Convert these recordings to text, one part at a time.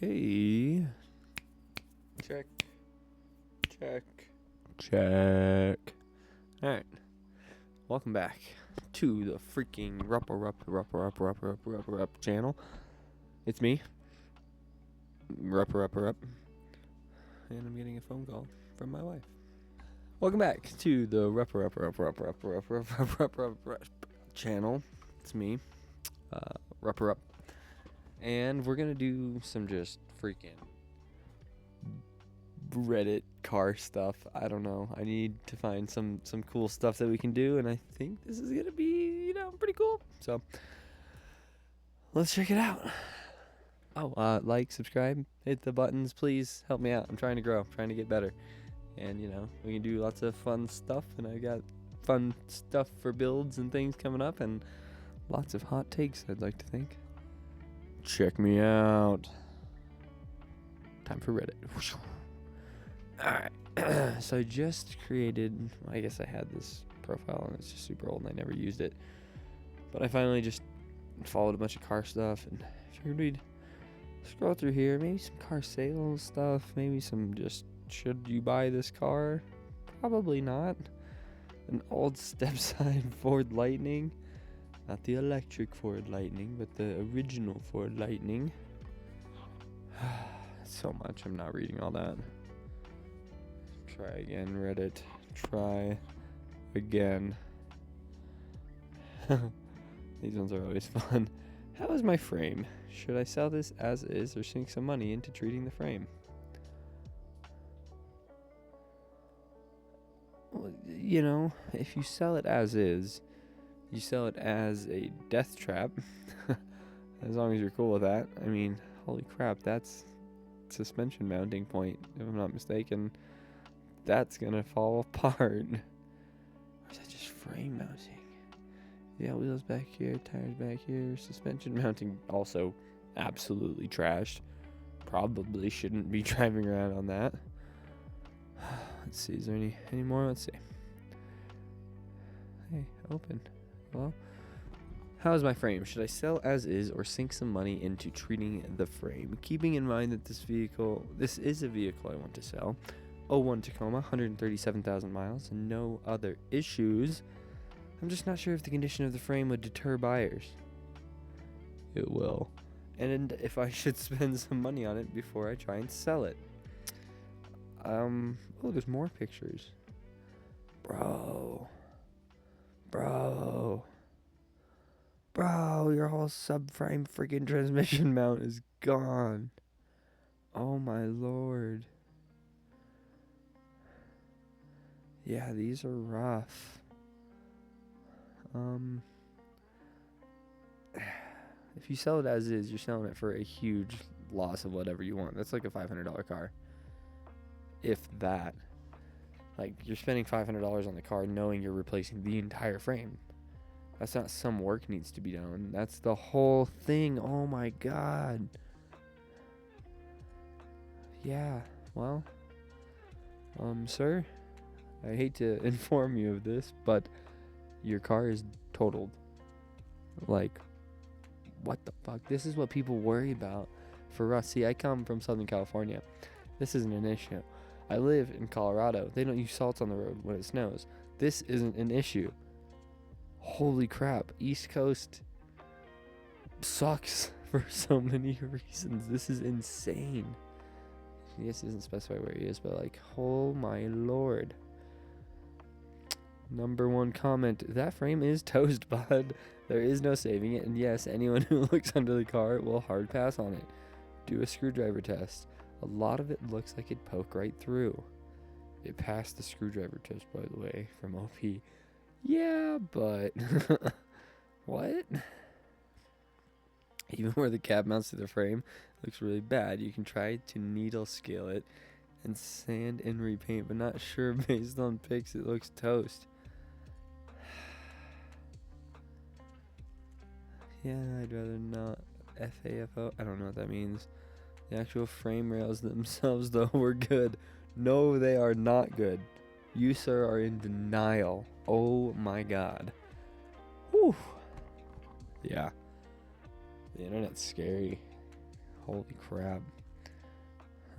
Hey. Check. Alright. Welcome back to the freaking Rup channel. It's me. Rup. And I'm getting a phone call from my wife. Welcome back to the Rup channel. It's me. Rup. And we're gonna do some just freaking Reddit car stuff. I don't know. I need to find some cool stuff that we can do, and I think this is gonna be, pretty cool. So let's check it out. Oh, like, subscribe, hit the buttons, please help me out. I'm trying to grow, trying to get better, and we can do lots of fun stuff. And I got fun stuff for builds and things coming up, and lots of hot takes, I'd like to think. Check me out. Time for Reddit. Alright, so I just created, I guess I had this profile and it's just super old and I never used it. But I finally just followed a bunch of car stuff and figured we'd scroll through here. Maybe some car sales stuff, maybe some just, should you buy this car? Probably not. An old step-side Ford Lightning. Not the electric Ford Lightning, but the original Ford Lightning. So much, I'm not reading all that. Try again, Reddit. Try again. These ones are always fun. How is my frame? Should I sell this as is or sink some money into treating the frame? Well, if you sell it as is, you sell it as a death trap. As long as you're cool with that. I mean, holy crap, that's suspension mounting point, if I'm not mistaken. That's gonna fall apart. Or is that just frame mounting? Yeah, wheels back here, tires back here, suspension mounting also absolutely trashed. Probably shouldn't be driving around on that. Let's see, is there any more? Let's see. Hey, open. Well, how is my frame? Should I sell as is or sink some money into treating the frame? Keeping in mind that this is a vehicle I want to sell. 01 Tacoma, 137,000 miles, and no other issues. I'm just not sure if the condition of the frame would deter buyers. It will. And if I should spend some money on it before I try and sell it. Oh, there's more pictures. Bro, your whole subframe freaking transmission mount is gone. Oh my lord. Yeah, these are rough. If you sell it as is, you're selling it for a huge loss of whatever you want. That's like a $500 car. If that. Like, you're spending $500 on the car knowing you're replacing the entire frame. That's not some work needs to be done. That's the whole thing. Oh my god. Yeah, well, sir, I hate to inform you of this, but your car is totaled. Like, what the fuck? This is what people worry about for us. See, I come from Southern California. This isn't an issue. I live in Colorado. They don't use salt on the road when it snows. This isn't an issue. Holy crap. East Coast sucks for so many reasons. This is insane. I guess it doesn't specify where he is, but like, oh my lord. Number one comment, that frame is toast, bud. There is no saving it, and yes, anyone who looks under the car will hard pass on it. Do a screwdriver test. A lot of it looks like it'd poke right through. It passed the screwdriver test, by the way, from OP. Yeah, but what? Even where the cap mounts to the frame looks really bad. You can try to needle scale it and sand and repaint, but not sure based on pics it looks toast. Yeah, I'd rather not. FAFO, I don't know what that means. The actual frame rails themselves, though, were good. No, they are not good. You, sir, are in denial. Oh my god. Whew. Yeah. The internet's scary. Holy crap.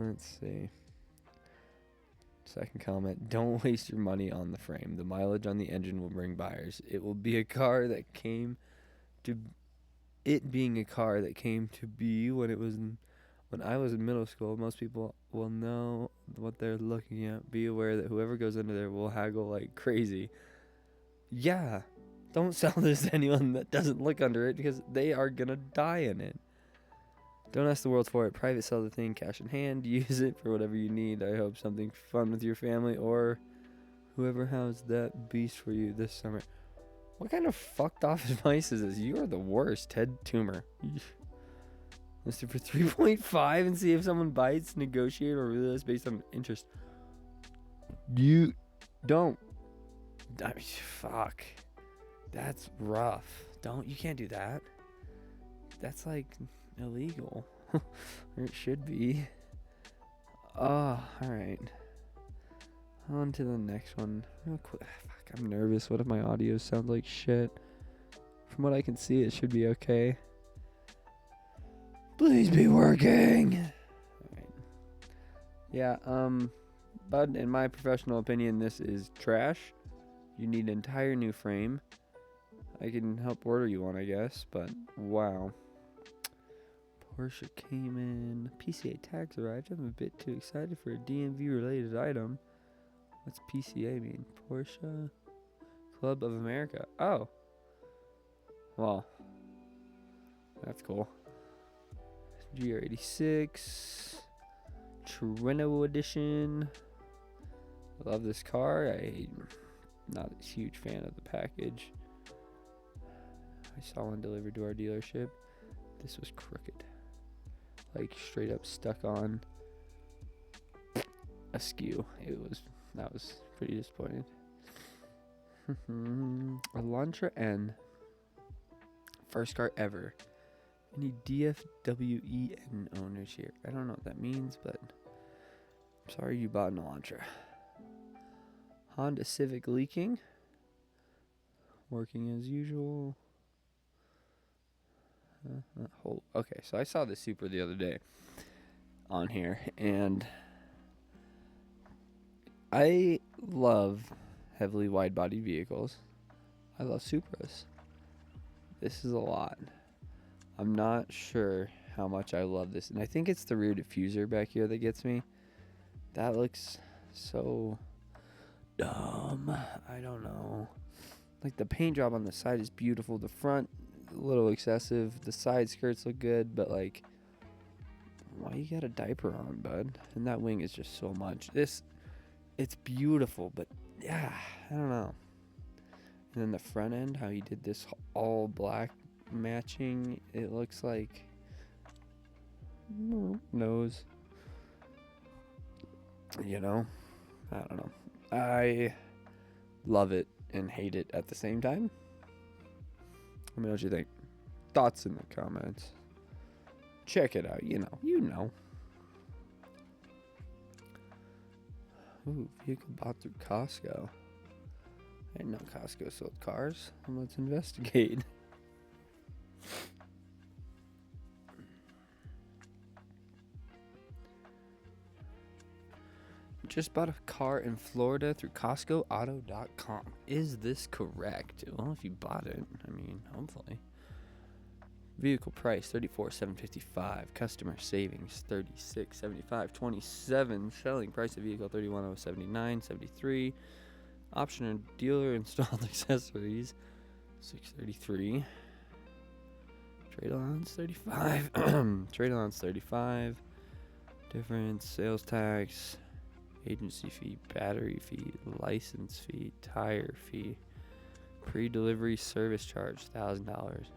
Let's see. Second comment, don't waste your money on the frame. The mileage on the engine will bring buyers. It will be a car that came to it being a car that came to be when I was in middle school. Most people will know what they're looking at. Be aware that whoever goes under there will haggle like crazy. Yeah, don't sell this to anyone that doesn't look under it because they are gonna die in it. Don't ask the world for it. Private sell the thing, cash in hand. Use it for whatever you need. I hope something fun with your family or whoever has that beast for you this summer. What kind of fucked off advice is this? You are the worst, Ted Toomer. List it for 3.5 and see if someone bites, negotiate, or realize based on interest. You don't. I mean, fuck. That's rough. You can't do that. That's like illegal. Or it should be. Oh, alright. On to the next one. Real quick. Fuck, I'm nervous. What if my audio sounds like shit? From what I can see, it should be okay. Please be working. Alright. Yeah, bud, in my professional opinion, this is trash. You need an entire new frame. I can help order you one, I guess, but wow. Porsche Cayman. PCA tags arrived. I'm a bit too excited for a DMV related item. What's PCA mean? Porsche Club of America. Oh. Well. That's cool. GR86. Treno edition. I love this car. I'm not a huge fan of the package. I saw one delivered to our dealership. This was crooked. Like straight up stuck on askew. That was pretty disappointing. Elantra N. First car ever. Any DFWEN owners here? I don't know what that means, but I'm sorry you bought an Elantra. Honda Civic leaking. Working as usual. Okay, so I saw the Supra the other day on here, and I love heavily wide-body vehicles. I love Supras. This is a lot. I'm not sure how much I love this, and I think it's the rear diffuser back here that gets me. That looks so dumb. I don't know. Like, the paint job on the side is beautiful. The front, a little excessive. The side skirts look good, but like, why you got a diaper on, bud? And that wing is just so much. It's beautiful, but yeah, I don't know. And then the front end, how he did this all black matching, it looks like nose. You know, I don't know. I love it and hate it at the same time. Let me know what you think. Thoughts in the comments. Check it out. You know. Ooh, vehicle bought through Costco. I didn't know Costco sold cars. Let's investigate. Just bought a car in Florida through CostcoAuto.com. Is this correct? Well, if you bought it, I mean, hopefully. Vehicle price $34,755. Customer savings $36,755. 27. Selling price of vehicle $31,079. 73. Option and dealer installed accessories $633. Trade allowance $35. Trade allowance $35. Difference sales tax. Agency fee, battery fee, license fee, tire fee, pre-delivery service charge $1,000,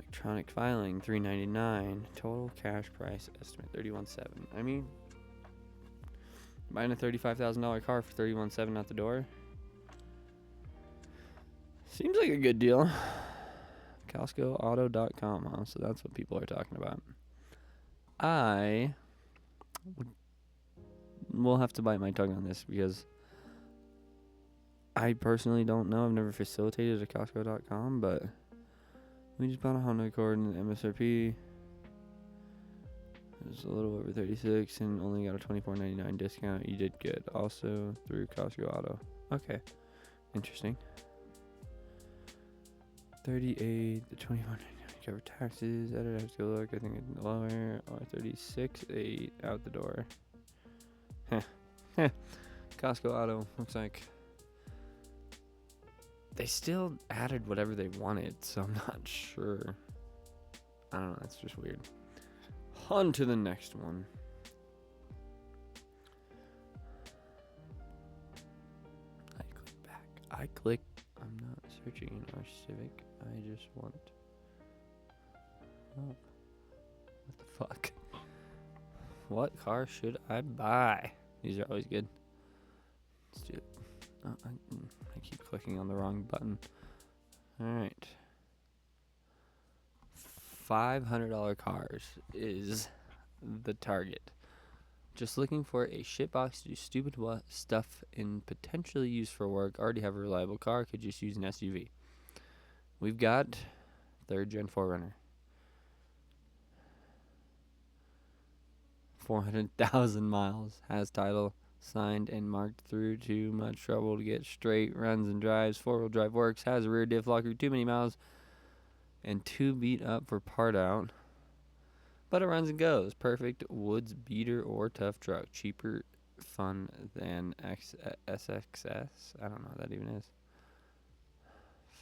electronic filing $399, total cash price estimate $31,700. I mean, buying a $35,000 car for $31,700 out the door seems like a good deal. CostcoAuto.com, huh? So that's what people are talking about. I will have to bite my tongue on this because I personally don't know. I've never facilitated a Costco.com, but we just bought a Honda Accord and MSRP. It was a little over 36 and only got a $24.99 discount. You did good. Also through Costco Auto. Okay. Interesting. 38, the 24.99 cover taxes. I have to go look. I think it's lower. 36, 8 out the door. Costco Auto looks like they still added whatever they wanted, so I'm not sure. I don't know. That's just weird. On to the next one. I click back. I click. I'm not searching in our Civic. I just want. Oh. What the fuck? What car should I buy? These are always good. Let's do it. Oh, I keep clicking on the wrong button. Alright. $500 cars is the target. Just looking for a shitbox to do stupid stuff and potentially use for work. Already have a reliable car. Could just use an SUV. We've got 3rd Gen 4Runner. 400,000 miles. Has title. Signed and marked through. Too much trouble to get straight. Runs and drives. 4-wheel drive works. Has a rear diff locker. Too many miles. And too beat up for part out. But it runs and goes. Perfect woods beater or tough truck. Cheaper fun than SXS. I don't know what that even is.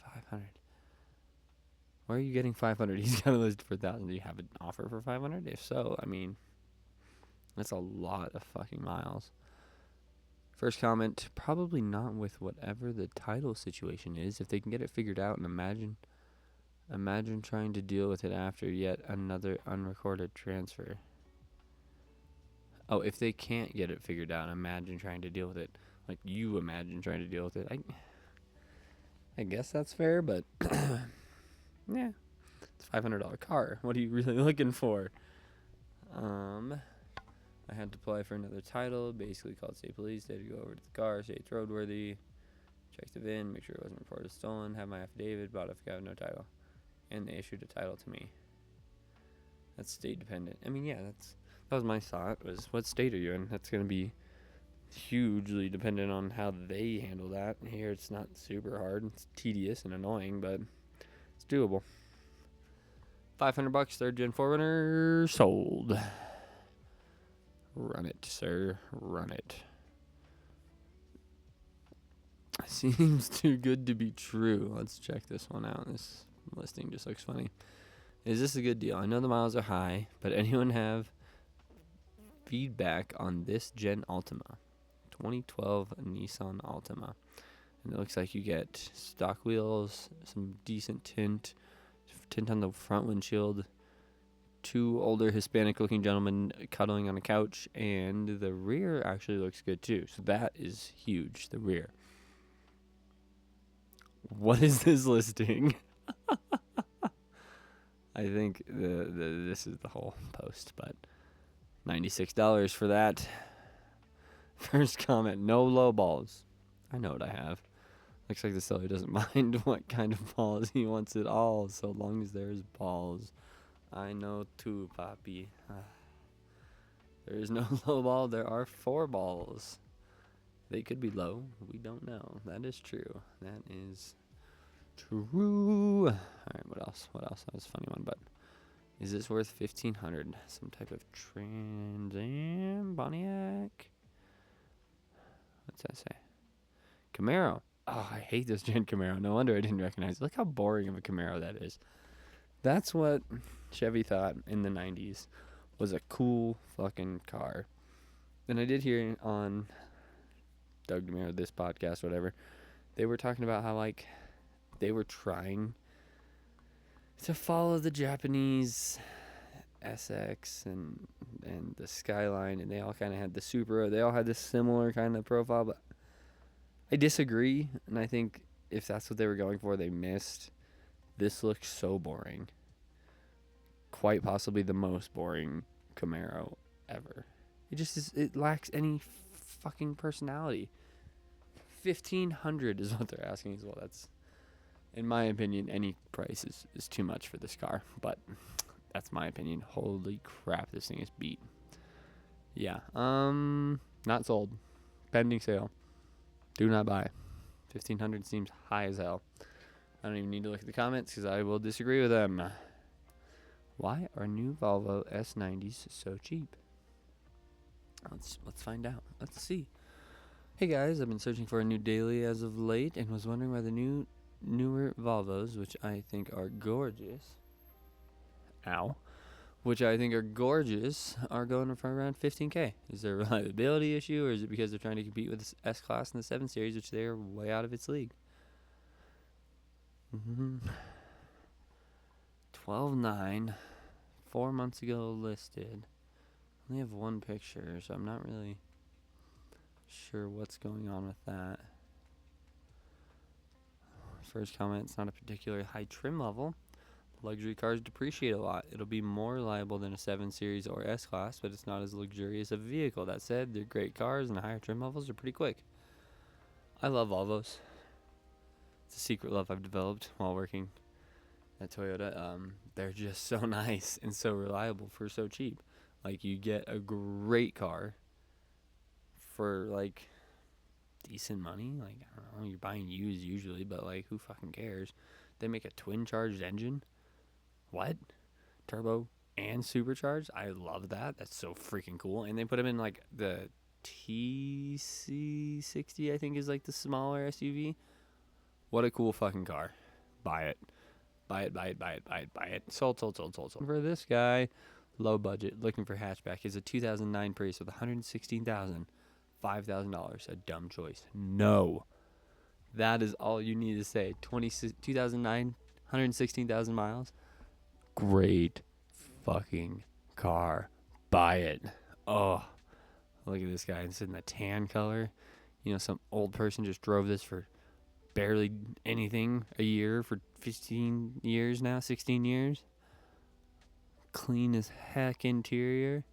500. Where are you getting 500? He's got a list for 1,000. Do you have an offer for 500? If so, I mean, that's a lot of fucking miles. First comment, probably not with whatever the title situation is. If they can get it figured out, and imagine trying to deal with it after yet another unrecorded transfer. Oh, if they can't get it figured out, imagine trying to deal with it. Like you imagine trying to deal with it. I guess that's fair, but yeah. It's a $500 car. What are you really looking for? I had to apply for another title, basically called State Police. They had to go over to the car, say it's roadworthy, check the VIN, make sure it wasn't reported stolen, have my affidavit, bought if I have no title. And they issued a title to me. That's state dependent. I mean, yeah, that was my thought, was what state are you in? That's going to be hugely dependent on how they handle that. Here it's not super hard. It's tedious and annoying, but it's doable. $500, 3rd Gen 4Runner, sold. Run it, sir. Run it. Seems too good to be true. Let's check this one out. This listing just looks funny. Is this a good deal? I know the miles are high, but anyone have feedback on this Gen Altima? 2012 Nissan Altima. And it looks like you get stock wheels, some decent tint on the front windshield, 2 older Hispanic-looking gentlemen cuddling on a couch, and the rear actually looks good too. So that is huge, the rear. What is this listing? I think this is the whole post, but $96 for that. First comment, no low balls. I know what I have. Looks like the seller doesn't mind what kind of balls. He wants it all, so long as there's balls. I know too, Poppy. There is no low ball. There are 4 balls. They could be low. We don't know. That is true. That is true. All right, what else? What else? That was a funny one, but is this worth $1,500? Some type of Trans Am Pontiac? What's that say? Camaro. Oh, I hate this Gen Camaro. No wonder I didn't recognize it. Look how boring of a Camaro that is. That's what Chevy thought in the 90s was a cool fucking car. And I did hear on Doug DeMero, this podcast, whatever, they were talking about how, like, they were trying to follow the Japanese SX and the Skyline, and they all kind of had the Supra. They all had this similar kind of profile, but I disagree, and I think if that's what they were going for, they missed. This looks so boring. Quite possibly the most boring Camaro ever. It just is, it lacks any fucking personality. $1,500 is what they're asking as well. That's, in my opinion, any price is too much for this car, but That's my opinion. Holy crap, this thing is beat. Yeah. Not sold. Pending sale. Do not buy. 1,500 seems high as hell. I don't even need to look at the comments because I will disagree with them. Why are new Volvo S90s so cheap? Let's find out. Let's see. Hey guys, I've been searching for a new daily as of late and was wondering why the newer Volvos, which I think are gorgeous. Ow. Which I think are gorgeous, are going for around 15K. Is there a reliability issue, or is it because they're trying to compete with the S-Class and the 7 Series, which they are way out of its league? 12.9, 4 months ago listed. Only have one picture, so I'm not really sure what's going on with that. First comment, it's not a particularly high trim level. Luxury cars depreciate a lot. It'll be more reliable than a 7 Series or S-Class, but it's not as luxurious a vehicle. That said, they're great cars, and the higher trim levels are pretty quick. I love Volvos. It's a secret love I've developed while working at Toyota. They're just so nice and so reliable for so cheap. Like, you get a great car for, like, decent money. Like, I don't know, you're buying used usually, but, like, who fucking cares? They make a twin-charged engine. What? Turbo and supercharged? I love that. That's so freaking cool. And they put them in, like, the TC60, I think, is, like, the smaller SUV. What a cool fucking car. Buy it. Buy it, buy it, buy it, buy it, buy it. Sold. For this guy, low budget, looking for hatchback, is a 2009 Prius with 116,000, $5,000. A dumb choice. No. That is all you need to say. 2009, 116,000 miles. Great fucking car. Buy it. Oh, look at this guy. It's in the tan color. You know, some old person just drove this for barely anything a year for 15 years now, 16 years. Clean as heck interior.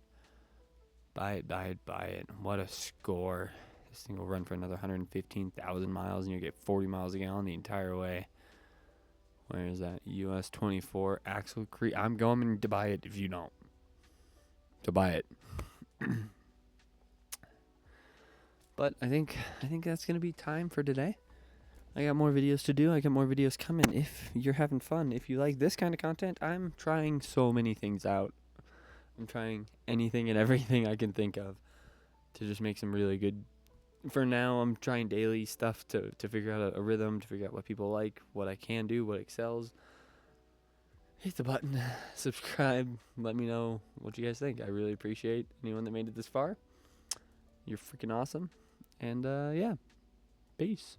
Buy it, buy it, buy it. What a score. This thing will run for another 115,000 miles, and you'll get 40 miles a gallon the entire way. Where is that? US 24 axle creep. I'm going to buy it if you don't. To buy it. But I think that's going to be time for today. I got more videos to do. I got more videos coming. If you're having fun, if you like this kind of content, I'm trying so many things out. I'm trying anything and everything I can think of to just make some really good. For now, I'm trying daily stuff to figure out a rhythm, to figure out what people like, what I can do, what excels. Hit the button, subscribe, let me know what you guys think. I really appreciate anyone that made it this far. You're freaking awesome. And, yeah, peace.